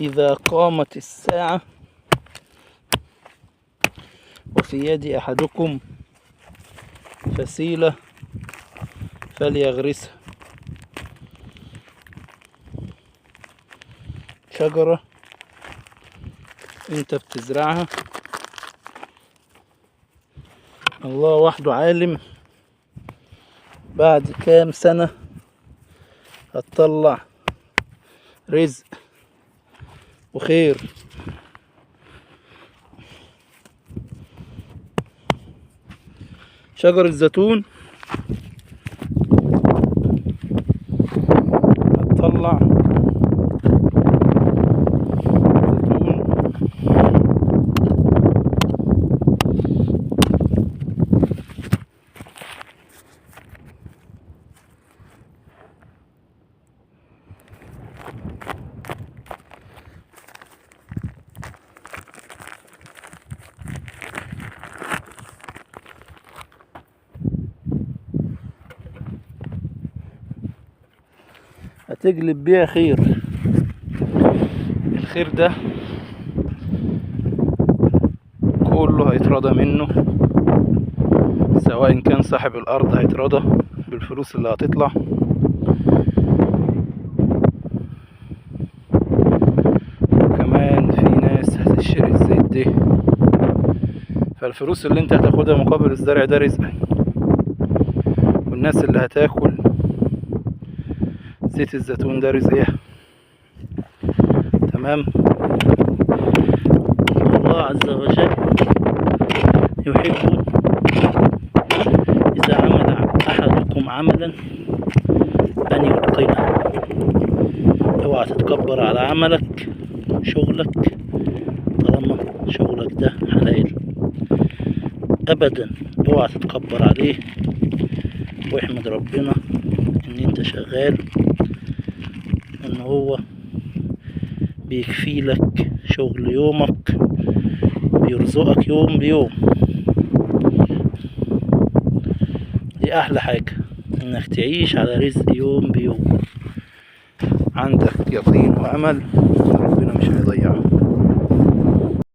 إذا قامت الساعة وفي يد أحدكم فسيلة فليغرسها. شجرة انت بتزرعها، الله وحده عالم بعد كام سنة هتطلع رزق وخير. شجر الزيتون هتطلع هتجلب بيها خير. الخير ده كله هيترضى منه، سواء كان صاحب الارض هيترضى بالفلوس اللي هتطلع، وكمان في ناس هتشتري الزيت ده. فالفلوس اللي انت هتاخدها مقابل الزرع ده رزق، والناس اللي هتاكل زيت الزيتون ده رزقها. تمام. الله عز وجل يحب إذا عمل أحدكم عملا أن يتقنه. اوعى تتكبر على عملك، شغلك، طالما شغلك ده حلال أبدا اوعى تتكبر عليه، واحمد ربنا ان انت شغال، ان هو بيكفي لك شغل يومك، بيرزقك يوم بيوم. دي احلى حاجة، انك تعيش على رزق يوم بيوم. عندك يقين وامل ربنا مش هيضيعك.